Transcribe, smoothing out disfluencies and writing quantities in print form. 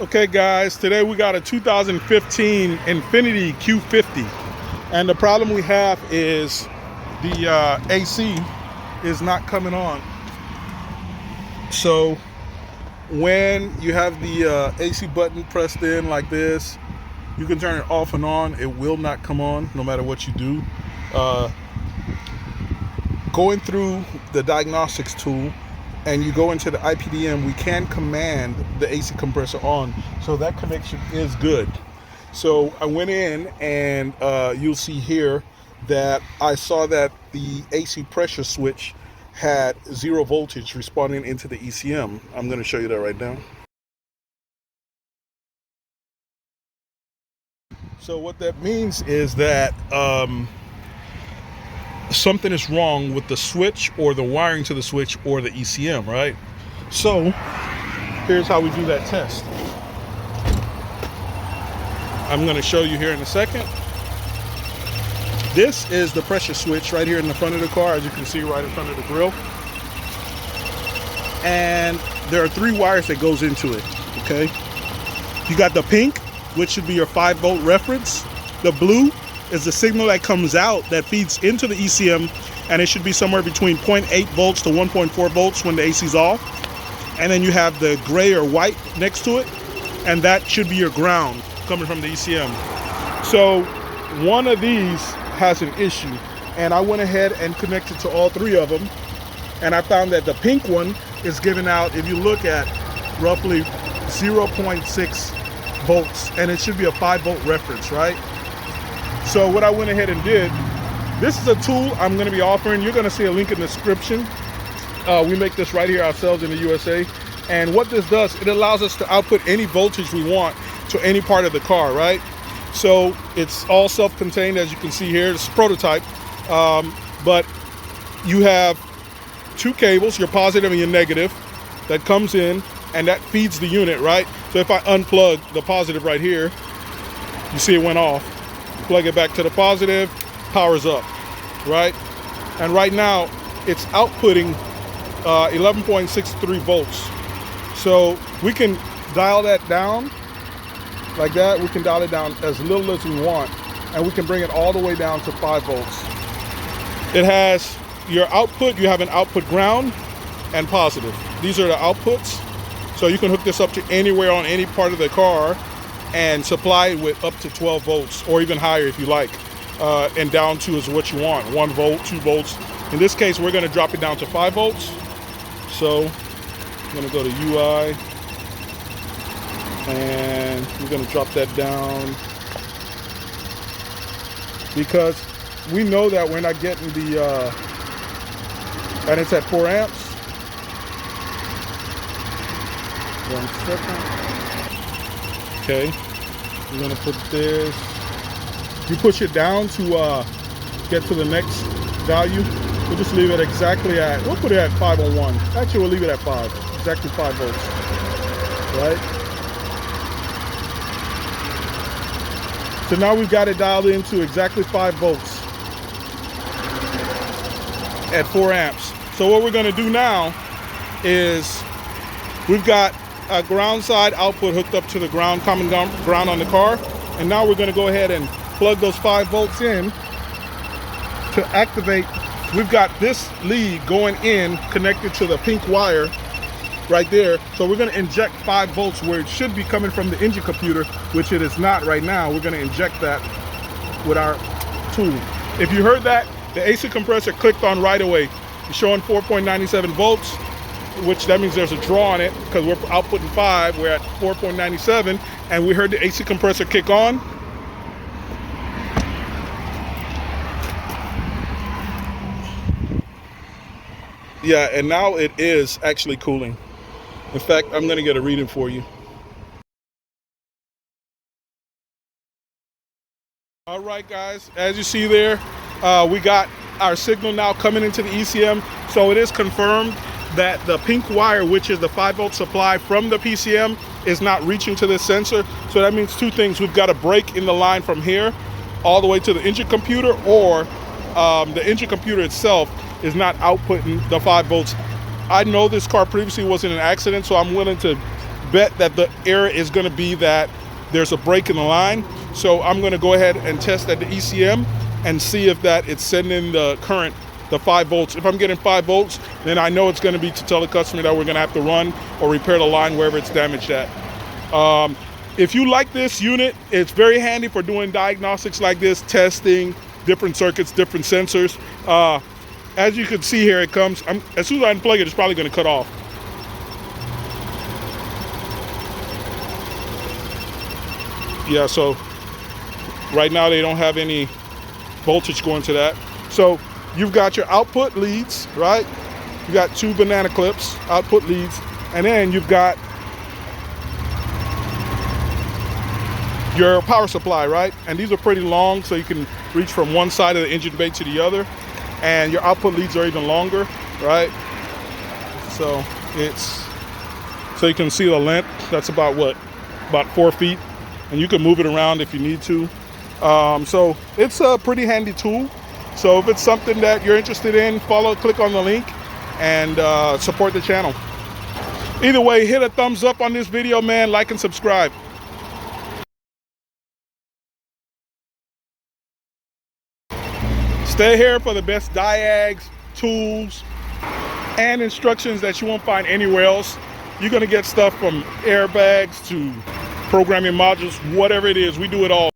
Okay guys, today we got a 2015 Infiniti Q50, and the problem we have is the AC is not coming on. So when you have the AC button pressed in like this, you can turn it off and on. It will not come on no matter what you do. Going through the diagnostics tool and you go into the IPDM, we can command the AC compressor on, so that connection is good. So I went in and you'll see here that I saw that the AC pressure switch had 0 voltage responding into the ECM. I'm going to show you that right now. So what that means is that something is wrong with the switch or the wiring to the switch or the ECM, right? So here's how we do that test. I'm going to show you here in a second. This is the pressure switch right here in the front of the car, as you can see right in front of the grill. And there are 3 wires that goes into it, okay? You got the pink, which should be your 5-volt reference. The blue is the signal that comes out that feeds into the ECM, and it should be somewhere between 0.8 volts to 1.4 volts when the AC is off. And then you have the gray or white next to it, and that should be your ground coming from the ECM. So one of these has an issue, and I went ahead and connected to all 3 of them, and I found that the pink one is giving out, if you look at, roughly 0.6 volts, and it should be a 5-volt reference, right? So what I went ahead and did, this is a tool I'm going to be offering. You're going to see a link in the description. We make this right here ourselves in the USA. And what this does, it allows us to output any voltage we want to any part of the car, right? So it's all self-contained, as you can see here. It's a prototype. But you have 2 cables, your positive and your negative, that comes in, and that feeds the unit, right? So if I unplug the positive right here, you see it went off. Plug it back to the positive, powers up, right? And right now it's outputting 11.63 volts. So we can dial that down like that. We can dial it down as little as we want, and we can bring it all the way down to 5 volts. It has your output. You have an output ground and positive. These are the outputs. So you can hook this up to anywhere on any part of the car and supply it with up to 12 volts or even higher if you like, and down to is what you want, 1 volt, 2 volts. In this case, we're going to drop it down to 5 volts. So I'm going to go to UI, and we're going to drop that down, because we know that we're not getting the, and it's at 4 amps. 1 second. Okay, we're gonna put this, you push it down to get to the next value. We'll just leave it exactly at, we'll put it at 501. Actually, we'll leave it at 5, exactly 5 volts, right? So now we've got it dialed into exactly 5 volts at 4 amps. So what we're gonna do now is, we've got a ground side output hooked up to the ground, common ground on the car, and now we're going to go ahead and plug those 5 volts in to activate. We've got this lead going in connected to the pink wire right there, so we're going to inject 5 volts where it should be coming from the engine computer, which it is not right now. We're going to inject that with our tool. If you heard that, the AC compressor clicked on right away. It's showing 4.97 volts, which that means there's a draw on it, because we're outputting 5, we're at 4.97, and we heard the AC compressor kick on. Yeah, and now it is actually cooling. In fact, I'm going to get a reading for you. All right, guys, as you see there, we got our signal now coming into the ECM, so it is confirmed that the pink wire, which is the 5-volt supply from the PCM, is not reaching to this sensor. So that means 2 things. We've got a break in the line from here all the way to the engine computer, or the engine computer itself is not outputting the 5 volts. I know this car previously was in an accident, so I'm willing to bet that the error is going to be that there's a break in the line. So I'm going to go ahead and test at the ECM and see if that it's sending the current, the 5 volts. If I'm getting 5 volts, then I know it's going to be to tell the customer that we're going to have to run or repair the line wherever it's damaged at. If you like this unit, it's very handy for doing diagnostics like this, testing different circuits, different sensors. As you can see here, it comes, as soon as I unplug it, it's probably going to cut off. Yeah, so right now they don't have any voltage going to that. So you've got your output leads, right? You got 2 banana clips, output leads, and then you've got your power supply, right? And these are pretty long, so you can reach from one side of the engine bay to the other. And your output leads are even longer, right? So you can see the length. That's about what? About 4 feet. And you can move it around if you need to. So it's a pretty handy tool. So if it's something that you're interested in, click on the link and support the channel. Either way, hit a thumbs up on this video, man. Like and subscribe. Stay here for the best Diags, tools, and instructions that you won't find anywhere else. You're gonna get stuff from airbags to programming modules, whatever it is, we do it all.